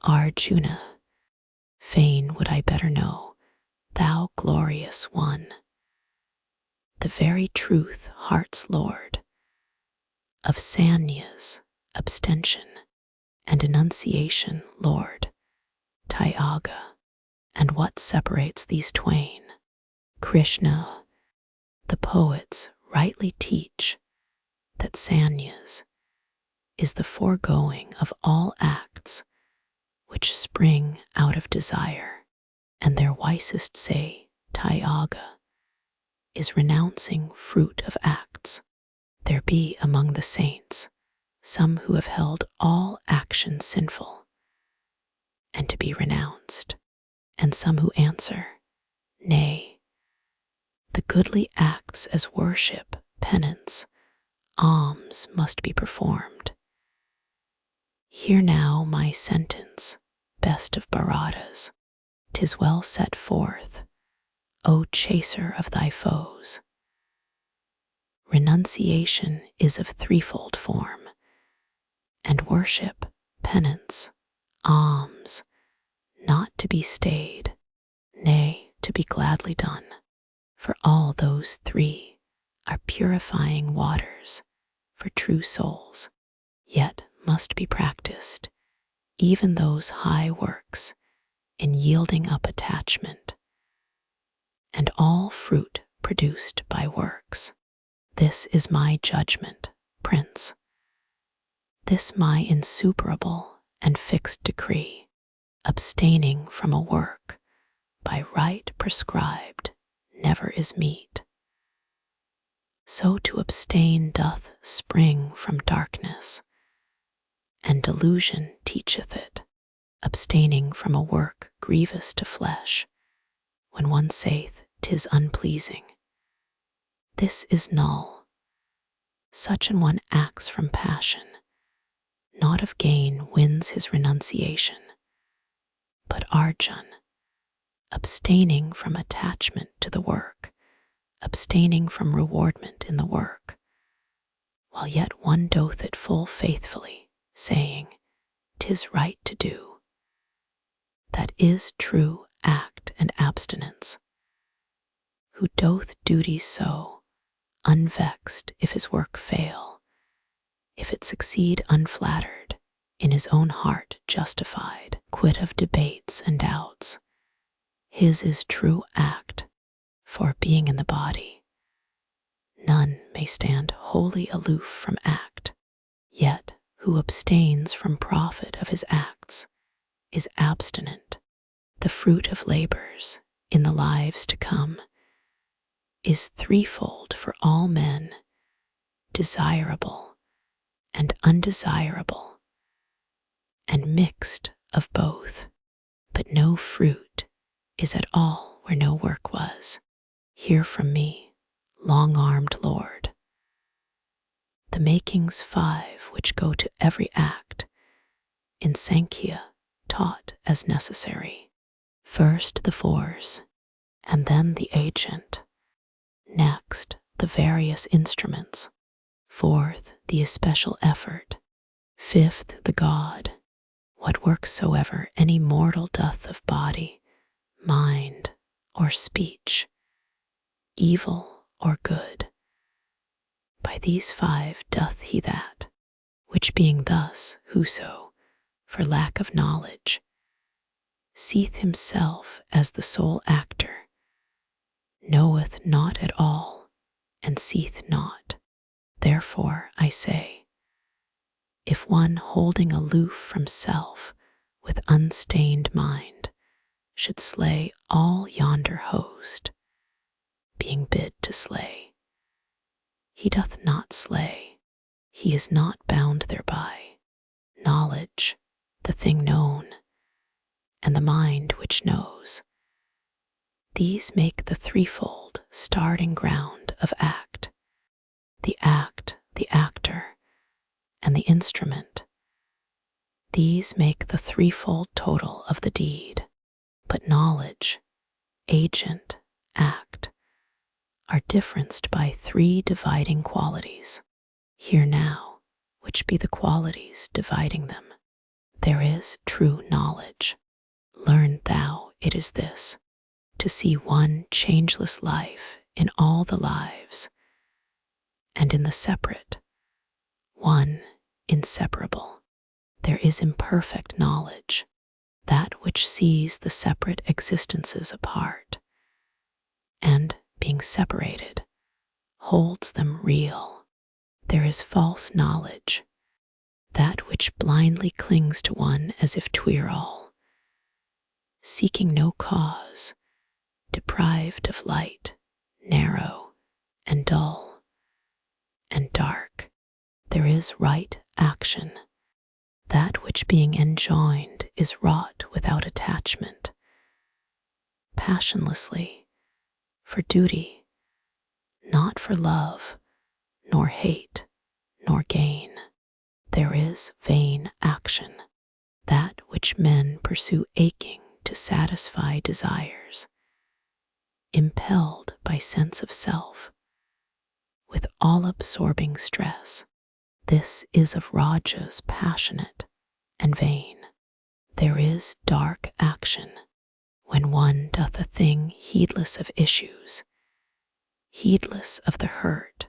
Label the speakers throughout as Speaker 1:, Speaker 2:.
Speaker 1: Arjuna, fain would I better know, thou glorious one, the very truth, heart's Lord, of Sannyas, abstention, and enunciation, Lord, Tyaga, and what separates these twain. Krishna, the poets rightly teach that Sannyas is the foregoing of all acts which spring out of desire, and their wisest say, Tyaga, is renouncing fruit of acts. There be among the saints some who have held all action sinful and to be renounced, and some who answer, nay, the goodly acts as worship, penance, alms must be performed. Hear now my sentence, best of Bharatas, 'tis well set forth, O chaser of thy foes. Renunciation is of threefold form, and worship, penance, alms, not to be stayed, nay, to be gladly done, for all those three are purifying waters for true souls, yet must be practiced, even those high works, in yielding up attachment, and all fruit produced by works. This is my judgment, Prince, this my insuperable and fixed decree, abstaining from a work by right prescribed never is meet. So to abstain doth spring from darkness, and delusion teacheth it, abstaining from a work grievous to flesh, when one saith 'tis unpleasing. This is null. Such an one acts from passion, not of gain wins his renunciation, but Arjuna, abstaining from attachment to the work, abstaining from rewardment in the work, while yet one doth it full faithfully, saying, 'tis right to do. That is true act and abstinence. Who doth duty so, unvexed if his work fail, if it succeed unflattered, in his own heart justified, quit of debates and doubts. His is true act, for being in the body, none may stand wholly aloof from act, yet who abstains from profit of his acts is abstinent. The fruit of labors in the lives to come is threefold for all men, desirable and undesirable, and mixed of both, but no fruit is at all where no work was. Hear from me, long-armed Lord, the makings 5 which go to every act, in Sankhya taught as necessary. First the force, and then the agent. Next, the various instruments. Fourth, the especial effort. Fifth, the God. What work soever any mortal doth of body, mind, or speech, evil or good, by these 5 doth he that, which being thus, whoso, for lack of knowledge, seeth himself as the sole actor, knoweth not at all, and seeth not. Therefore I say, if one holding aloof from self with unstained mind should slay all yonder host, being bid to slay, he doth not slay, he is not bound thereby. Knowledge, the thing known, and the mind which knows, these make the threefold starting ground of act, the actor, and the instrument. These make the threefold total of the deed, but knowledge, agent, act, are differenced by 3 dividing qualities. Hear now, which be the qualities dividing them. there is true knowledge. Learn thou it is this, to see one changeless life in all the lives, and in the separate, one inseparable. There is imperfect knowledge, that which sees the separate existences apart, and, being separated, holds them real. There is false knowledge, that which blindly clings to one as if 'twere all, seeking no cause, deprived of light, narrow and dull and dark. There is right action, that which being enjoined is wrought without attachment, passionlessly, for duty, not for love, nor hate, nor gain. There is vain action, that which men pursue aching to satisfy desires, impelled by sense of self, with all-absorbing stress. This is of Rajas passionate and vain. There is dark action, when one doth a thing heedless of issues, heedless of the hurt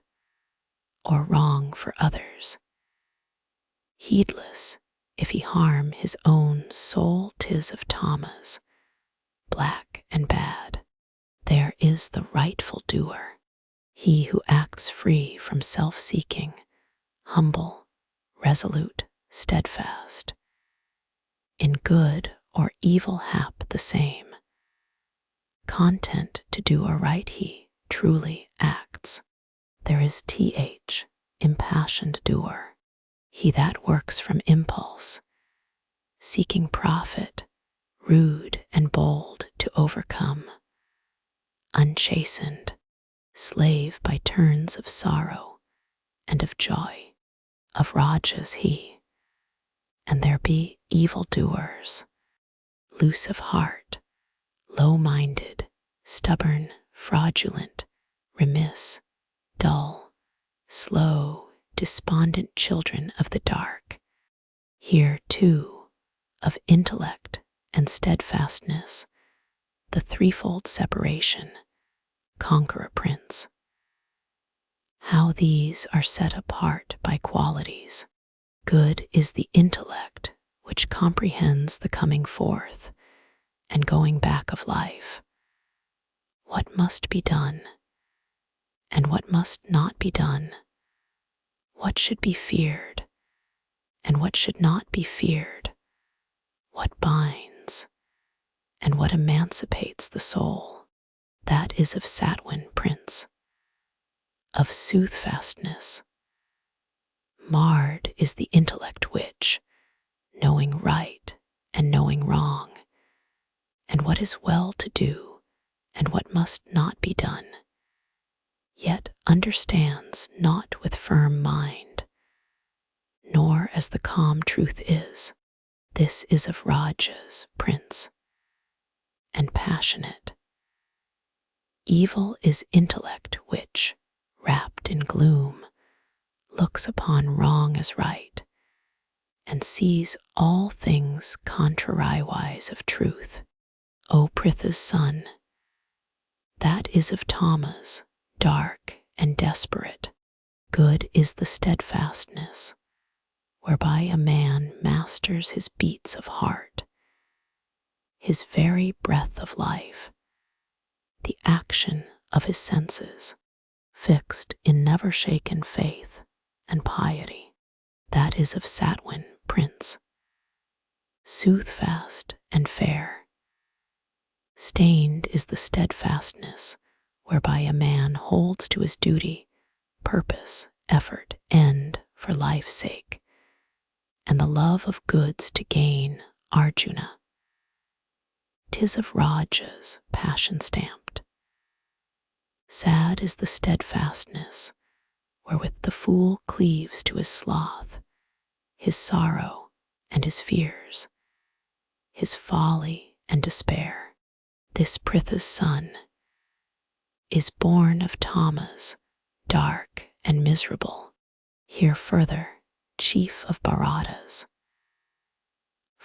Speaker 1: or wrong for others, heedless if he harm his own soul. 'Tis of tamas, black and bad. There is the rightful doer, he who acts free from self-seeking, humble, resolute, steadfast, in good or evil hap the same, content to do aright he truly acts. There is impassioned doer, he that works from impulse, seeking profit, rude and bold to overcome, unchastened, slave by turns of sorrow and of joy. Of Rajas he, and there be evil doers, loose of heart, low-minded, stubborn, fraudulent, remiss, dull, slow, despondent children of the dark. Here, too, of intellect and steadfastness, the threefold separation, conquer a prince. How these are set apart by qualities. Good is the intellect which comprehends the coming forth and going back of life, what must be done and what must not be done, what should be feared and what should not be feared, what binds and what emancipates the soul. That is of Satwin, prince. Of soothfastness, marred is the intellect which, knowing right and knowing wrong, and what is well to do and what must not be done, yet understands not with firm mind, nor as the calm truth is. This is of Rajas, prince, and passionate. Evil is intellect which, wrapped in gloom, looks upon wrong as right, and sees all things contrariwise of truth. O Pritha's son, that is of tamas, dark and desperate. Good is the steadfastness, whereby a man masters his beats of heart, his very breath of life, the action of his senses, fixed in never-shaken faith and piety. That is of Satwin, prince, soothfast and fair. Stained is the steadfastness whereby a man holds to his duty, purpose, effort, end for life's sake, and the love of goods to gain. Arjuna. 'Tis of Rajas, passion-stamped. Sad is the steadfastness wherewith the fool cleaves to his sloth, his sorrow and his fears, his folly and despair. This Pritha's son is born of tamas, dark and miserable. Here further, chief of Bharatas,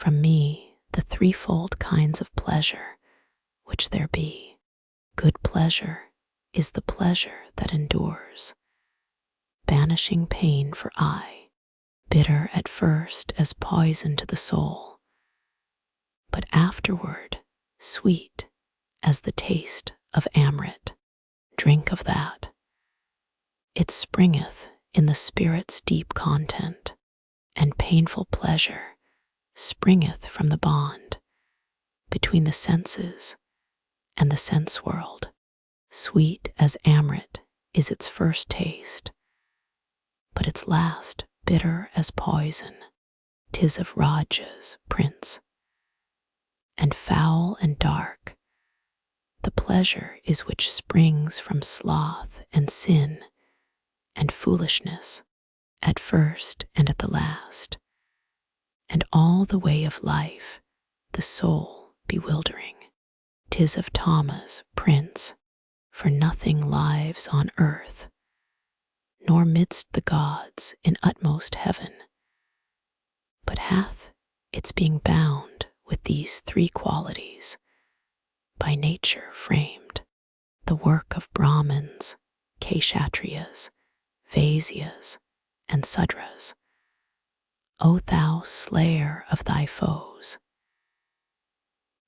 Speaker 1: from me the threefold kinds of pleasure which there be. Good pleasure is the pleasure that endures, banishing pain for aye, bitter at first as poison to the soul, but afterward sweet as the taste of amrit. Drink of that. It springeth in the spirit's deep content, and painful pleasure springeth from the bond between the senses and the sense world. Sweet as amrit is its first taste, but its last bitter as poison. 'Tis of Rajas, prince, and foul and dark. The pleasure is which springs from sloth and sin and foolishness, at first and at the last, and all the way of life, the soul bewildering. 'Tis of Tamas, prince, for nothing lives on earth, nor midst the gods in utmost heaven, but hath its being bound with these three qualities, by nature framed, the work of Brahmans, Kshatriyas, Vaisyas, and Sudras. O thou slayer of thy foes,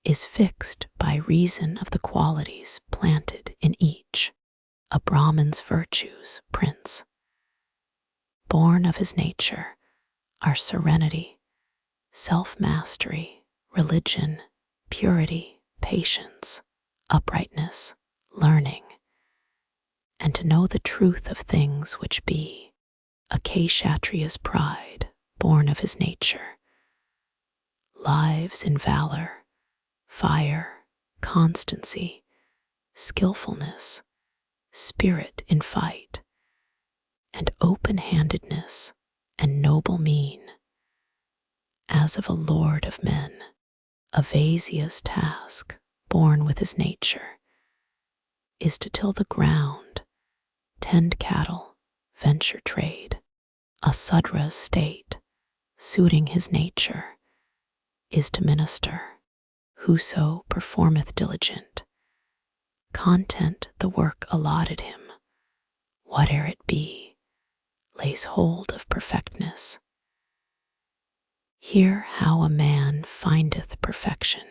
Speaker 1: is fixed by reason of the qualities planted in each, a Brahman's virtues, prince. Born of his nature are serenity, self-mastery, religion, purity, patience, uprightness, learning, and to know the truth of things which be, a Kshatriya's pride, born of his nature, lives in valor, fire, constancy, skillfulness, spirit in fight, and open-handedness and noble mien, as of a lord of men. A Vaisyas' task, born with his nature, is to till the ground, tend cattle, venture trade. A Sudra's state, suiting his nature, is to minister. Whoso performeth diligent, content the work allotted him, whate'er it be, lays hold of perfectness. Hear how a man findeth perfection,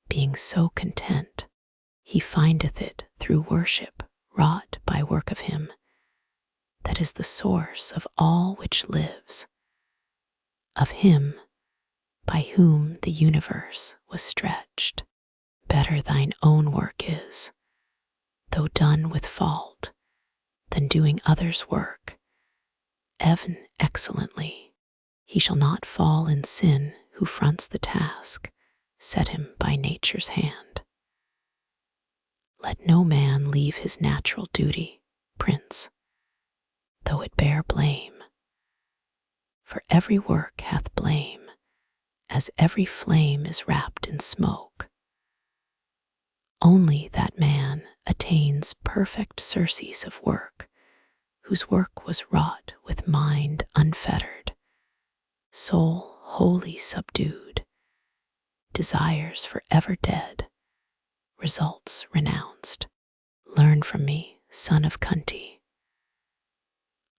Speaker 1: being so content, he findeth it through worship wrought by work of him that is the source of all which lives, of him by whom the universe was stretched. Better thine own work is, though done with fault, than doing others' work, even excellently. He shall not fall in sin who fronts the task set him by nature's hand. Let no man leave his natural duty, prince, though it bear blame, for every work hath blame, as every flame is wrapped in smoke. Only that man attains perfect surcease of work, whose work was wrought with mind unfettered, soul wholly subdued, desires forever dead, results renounced. Learn from me, son of Kunti.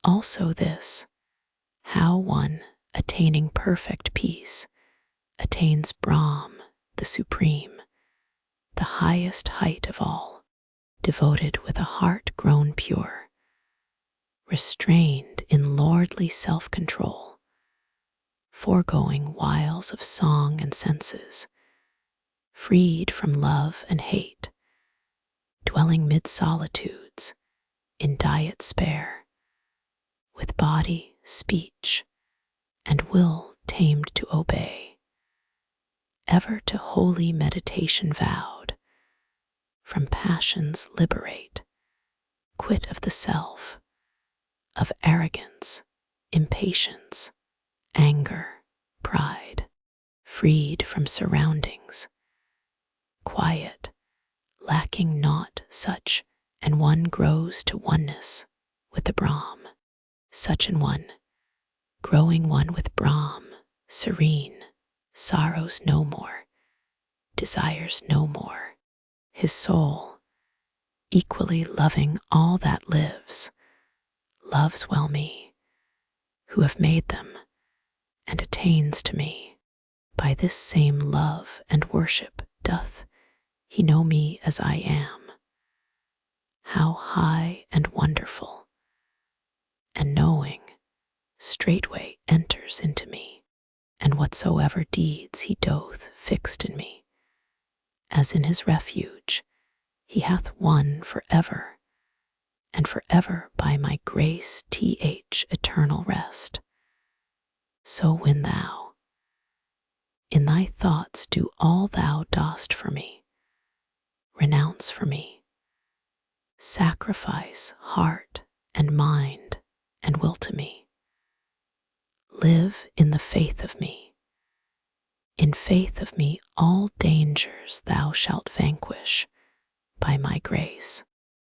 Speaker 1: Also this, how one, attaining perfect peace, attains Brahm, the supreme, the highest height of all, devoted with a heart grown pure, restrained in lordly self-control, foregoing wiles of song and senses, freed from love and hate, dwelling mid solitudes, in diet spare, with body, speech, and will tamed to obey, ever to holy meditation vowed, from passions liberate, quit of the self, of arrogance, impatience, anger, pride, freed from surroundings, quiet, lacking naught such, and one grows to oneness with the Brahm. Such an one, growing one with Brahm, serene, sorrows no more, desires no more. His soul, equally loving all that lives, loves well me, who have made them, and attains to me. By this same love and worship doth he know me as I am. How high and wonderful! And knowing, straightway enters into me, and whatsoever deeds he doth fixed in me, as in his refuge he hath won for ever, and for ever by my grace eternal rest. So when thou, in thy thoughts do all thou dost for me, renounce for me, sacrifice heart and mind and will to me, live in the faith of me. In faith of me all dangers thou shalt vanquish by my grace,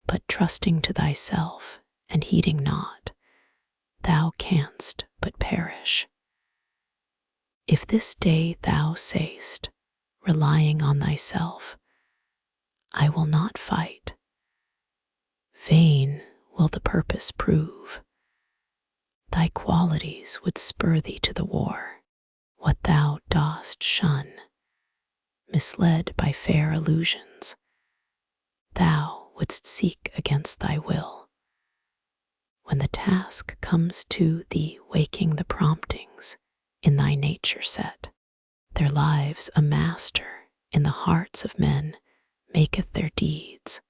Speaker 1: but trusting to thyself and heeding not, thou canst but perish. If this day thou say'st, relying on thyself, I will not fight, vain will the purpose prove. Thy qualities would spur thee to the war. What thou dost shun, misled by fair illusions, thou wouldst seek against thy will. When the task comes to thee waking the promptings in thy nature set, their lives a master in the hearts of men maketh their deeds.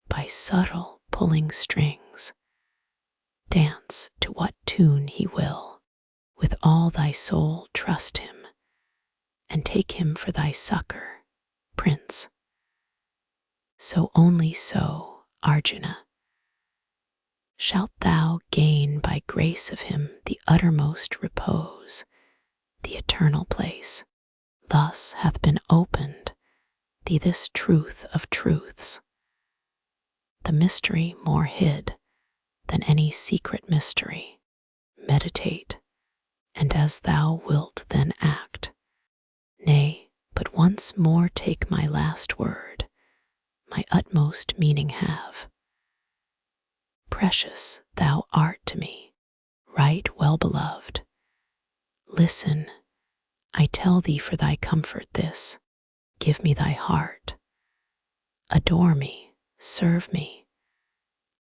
Speaker 1: By subtle pulling strings, dance to what tune he will. With all thy soul trust him, and take him for thy succor, Prince. So only so, Arjuna, shalt thou gain by grace of him the uttermost repose, the eternal place. Thus hath been opened thee this truth of truths, the mystery more hid than any secret mystery. Meditate, and as thou wilt then act. Nay, but once more take my last word, my utmost meaning have. Precious thou art to me, right well beloved. Listen, I tell thee for thy comfort this, give me thy heart. Adore me, serve me,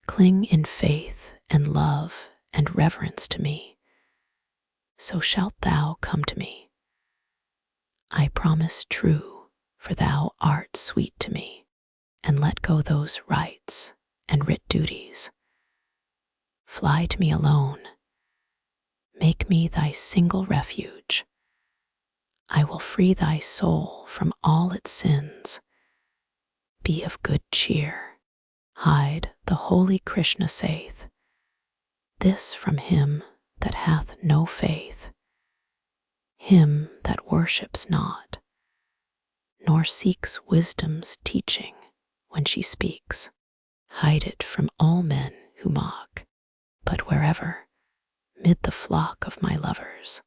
Speaker 1: cling in faith and love and reverence to me. So shalt thou come to me. I promise true, for thou art sweet to me, and let go those rites and writ duties. Fly to me alone. Make me thy single refuge. I will free thy soul from all its sins. Be of good cheer. Hide the holy Krishna saith, this from him that hath no faith, him that worships not, nor seeks wisdom's teaching when she speaks. Hide it from all men who mock, but wherever, mid the flock of my lovers,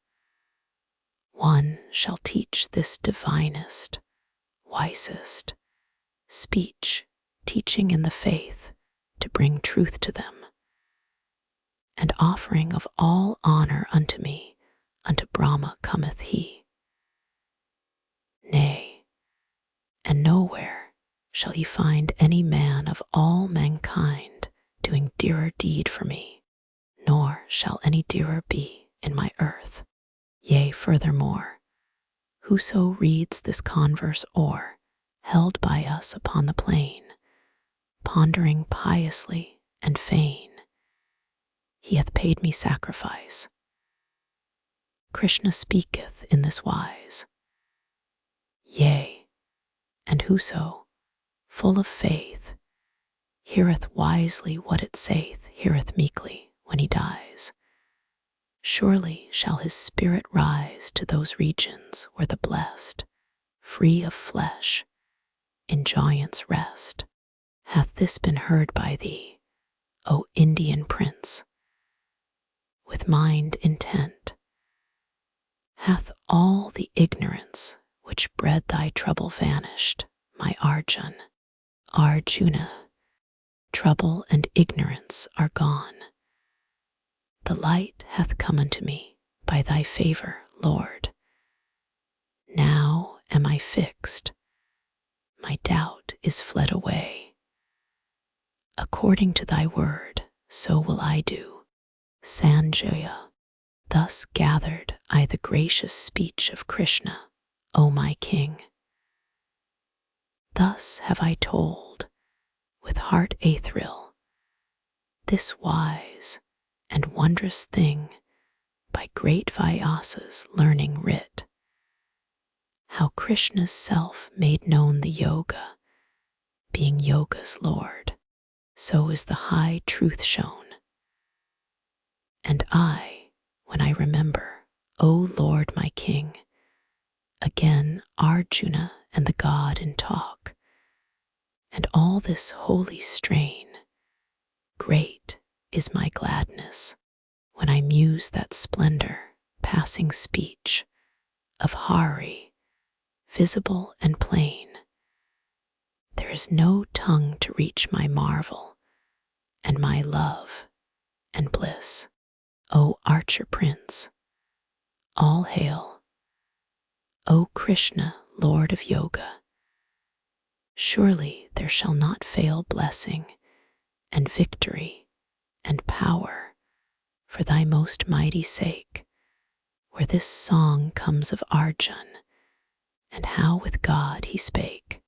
Speaker 1: one shall teach this divinest, wisest speech, teaching in the faith to bring truth to them, and offering of all honor unto me, unto Brahma cometh he. Nay, and nowhere shall ye find any man of all mankind doing dearer deed for me, nor shall any dearer be in my earth. Yea, furthermore, whoso reads this converse o'er, held by us upon the plain, pondering piously and fain, he hath paid me sacrifice. Krishna speaketh in this wise. Yea, and whoso, full of faith, heareth wisely what it saith, heareth meekly when he dies, surely shall his spirit rise to those regions where the blessed, free of flesh, in joyance rest. Hath this been heard by thee, O Indian prince? With mind intent, Hath all the ignorance which bred thy trouble vanished, my Arjun? Arjuna, trouble and ignorance are gone. The light hath come unto me by thy favor, Lord. Now am I fixed, my doubt is fled away. According to thy word, so will I do, Sanjaya. Thus gathered I the gracious speech of Krishna, O my king. Thus have I told, with heart a-thrill, this wise and wondrous thing by great Vaisyas learning writ, how Krishna's self made known the yoga, being yoga's lord, so is the high truth shown. And I, when I remember, O Lord my king, again Arjuna and the god in talk, and all this holy strain, great is my gladness when I muse that splendor, passing speech, of Hari, visible and plain. There is no tongue to reach my marvel, and my love and bliss. O Archer Prince, all hail. O Krishna, Lord of Yoga, surely there shall not fail blessing and victory and power for thy most mighty sake, where this song comes of Arjun, and how with God he spake.